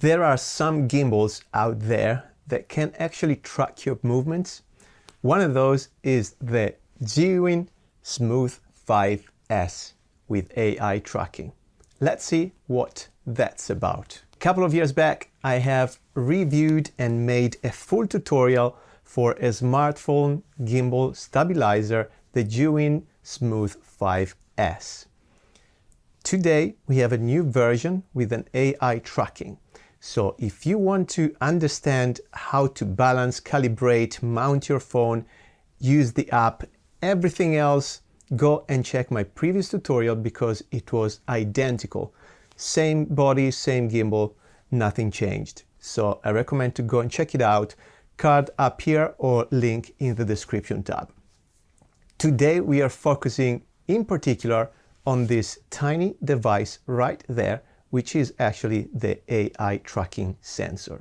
There are some gimbals out there that can actually track your movements. One of those is the ZHIYUN Smooth 5S with AI tracking. Let's see what that's about. A couple of years back, I have reviewed and made a full tutorial for a smartphone gimbal stabilizer, the ZHIYUN Smooth 5S. Today, we have a new version with an AI tracking. So if you want to understand how to balance, calibrate, mount your phone, use the app, everything else, go and check my previous tutorial because it was identical. Same body, same gimbal, nothing changed. So I recommend to go and check it out. Card up here or link in the description tab. Today we are focusing in particular on this tiny device right there, which is actually the AI tracking sensor.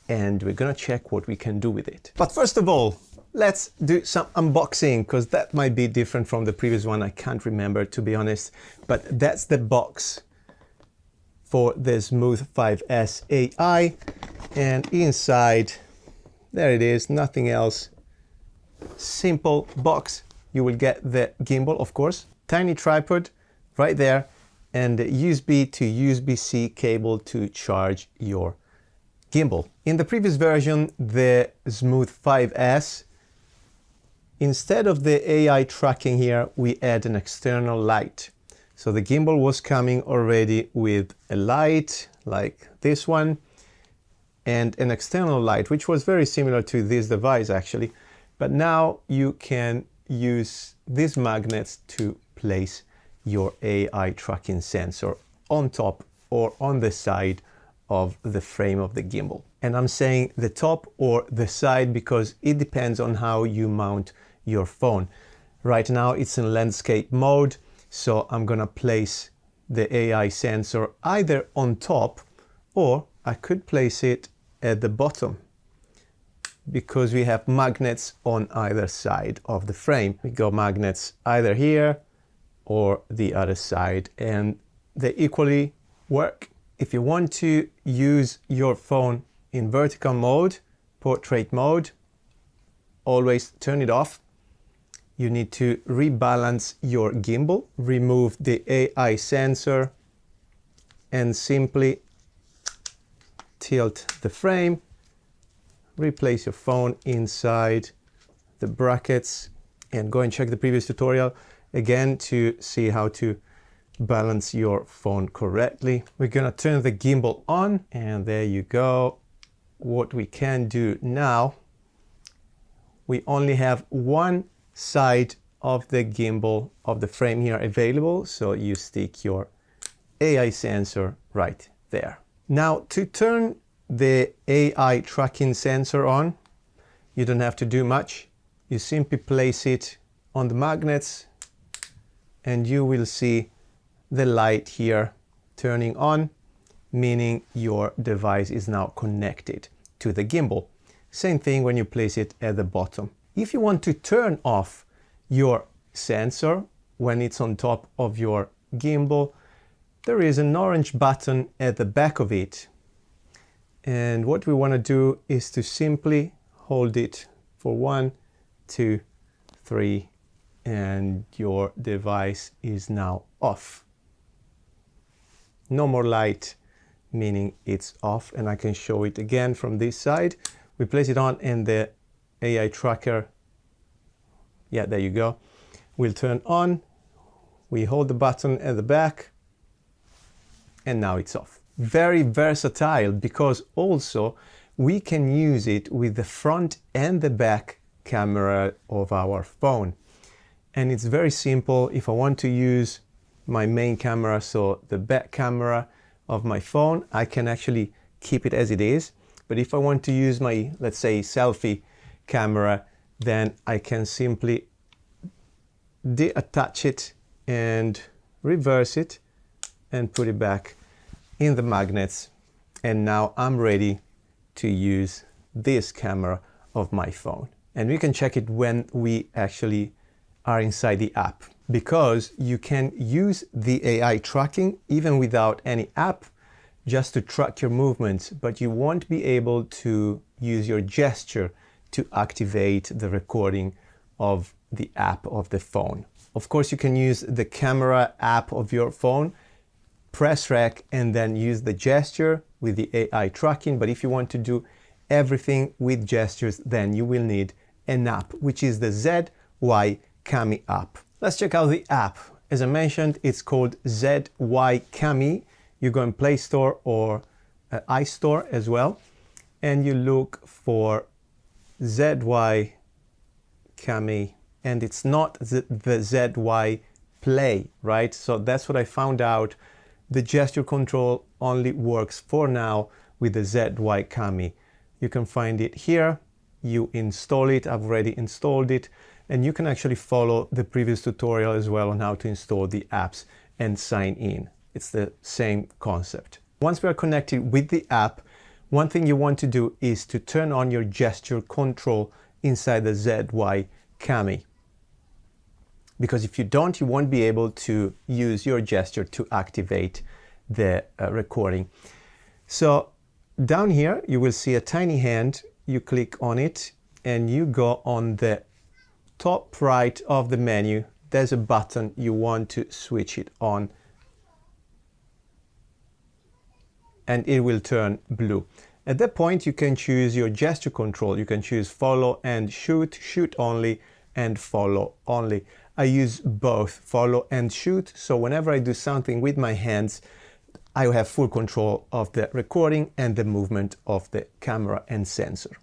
And we're gonna check what we can do with it. But first of all, let's do some unboxing because that might be different from the previous one. I can't remember, to be honest, but that's the box for the Smooth 5S AI. And inside, there it is, nothing else. Simple box. You will get the gimbal, of course, tiny tripod right there, and USB to USB-C cable to charge your gimbal. In the previous version, the Smooth 5S, instead of the AI tracking here, we add an external light. So the gimbal was coming already with a light like this one and an external light, which was very similar to this device actually. But now you can use these magnets to place your AI tracking sensor on top or on the side of the frame of the gimbal. And I'm saying the top or the side because it depends on how you mount your phone. Right now it's in landscape mode, so I'm gonna place the AI sensor either on top or I could place it at the bottom because we have magnets on either side of the frame. We got magnets either here or the other side, and they equally work. If you want to use your phone in vertical mode, portrait mode, always turn it off. You need to rebalance your gimbal, remove the AI sensor, and simply tilt the frame, replace your phone inside the brackets, and go and check the previous tutorial again to see how to balance your phone correctly. We're gonna turn the gimbal on, and there you go. What we can do now, we only have one side of the gimbal of the frame here available, so you stick your AI sensor right there. Now to turn the AI tracking sensor on, you don't have to do much. You simply place it on the magnets and you will see the light here turning on, meaning your device is now connected to the gimbal. Same thing when you place it at the bottom. If you want to turn off your sensor when it's on top of your gimbal, there is an orange button at the back of it. And what we want to do is to simply hold it for 1, 2, 3, and your device is now off. No more light, meaning it's off, and I can show it again from this side. We place it on and the AI tracker, yeah, there you go, will turn on. We hold the button at the back and now it's off. Very versatile because also we can use it with the front and the back camera of our phone. And it's very simple. If I want to use my main camera, so the back camera of my phone, I can actually keep it as it is. But if I want to use my, let's say, selfie camera, then I can simply deattach it and reverse it and put it back in the magnets. And now I'm ready to use this camera of my phone. And we can check it when we actually are inside the app, because you can use the AI tracking even without any app, just to track your movements, but you won't be able to use your gesture to activate the recording of the app of the phone. Of course, you can use the camera app of your phone, press rec, and then use the gesture with the AI tracking. But if you want to do everything with gestures, then you will need an app, which is the ZY Cami app. Let's check out the app. As I mentioned, it's called ZY Cami. You go in Play Store or iStore as well, and you look for ZY Cami, and it's not the ZY Play, right? So that's what I found out. The gesture control only works for now with the ZY Cami. You can find it here. You install it. I've already installed it, and you can actually follow the previous tutorial as well on how to install the apps and sign in. It's the same concept. Once we are connected with the app, one thing you want to do is to turn on your gesture control inside the ZY Cami. Because if you don't, you won't be able to use your gesture to activate the recording. So down here, you will see a tiny hand. You click on it and you go on the top right of the menu. There's a button. You want to switch it on and it will turn blue. At that point, you can choose your gesture control. You can choose follow and shoot, shoot only, and follow only. I use both, follow and shoot. So whenever I do something with my hands, I have full control of the recording and the movement of the camera and sensor.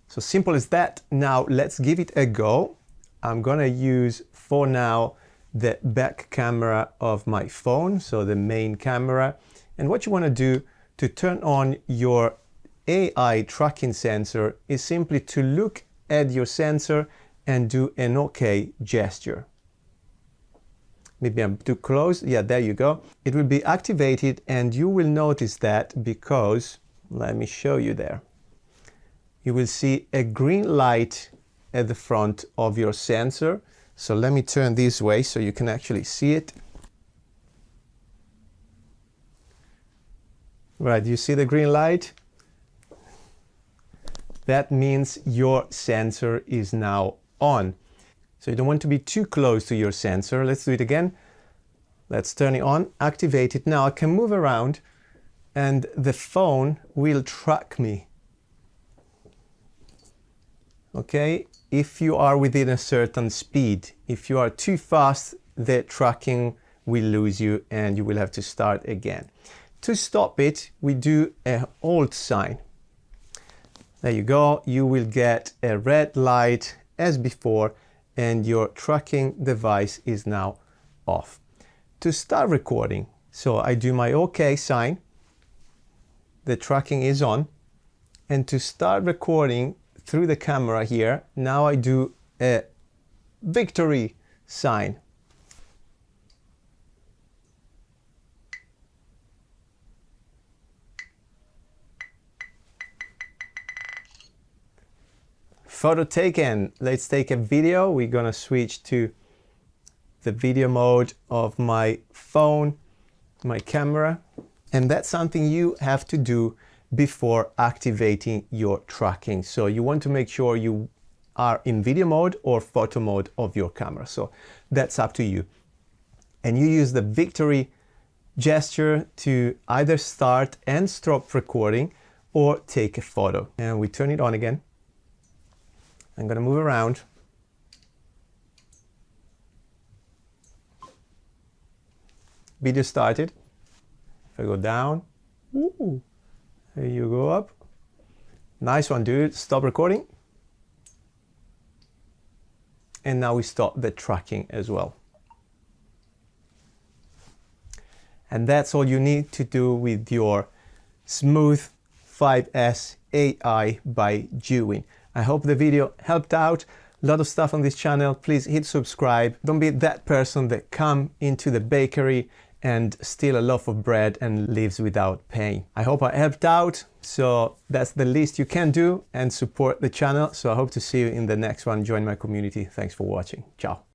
So simple as that. Now let's give it a go. I'm gonna use for now the back camera of my phone, so the main camera. And what you wanna do to turn on your AI tracking sensor is simply to look at your sensor and do an OK gesture. Maybe I'm too close. Yeah, there you go. It will be activated and you will notice that because, let me show you there. You will see a green light at the front of your sensor. So let me turn this way so you can actually see it. Right, you see the green light? That means your sensor is now on. So you don't want to be too close to your sensor. Let's do it again. Let's turn it on, activate it. Now I can move around and the phone will track me. Okay, if you are within a certain speed. If you are too fast, the tracking will lose you and you will have to start again. To stop it, we do a hold sign. There you go. You will get a red light as before and your tracking device is now off. To start recording, so I do my OK sign, the tracking is on, and to start recording through the camera here, now I do a victory sign. Photo taken. Let's take a video. We're gonna switch to the video mode of my phone, my camera. And that's something you have to do before activating your tracking. So you want to make sure you are in video mode or photo mode of your camera. So that's up to you. And you use the victory gesture to either start and stop recording or take a photo. And we turn it on again. I'm going to move around. Video started. If I go down, ooh, there you go up. Nice one, dude. Stop recording. And now we stop the tracking as well. And that's all you need to do with your Smooth 5S AI by ZHIYUN. I hope the video helped out. A lot of stuff on this channel. Please hit subscribe. Don't be that person that come into the bakery and steal a loaf of bread and leaves without paying. I hope I helped out. So that's the least you can do and support the channel. So I hope to see you in the next one. Join my community. Thanks for watching. Ciao.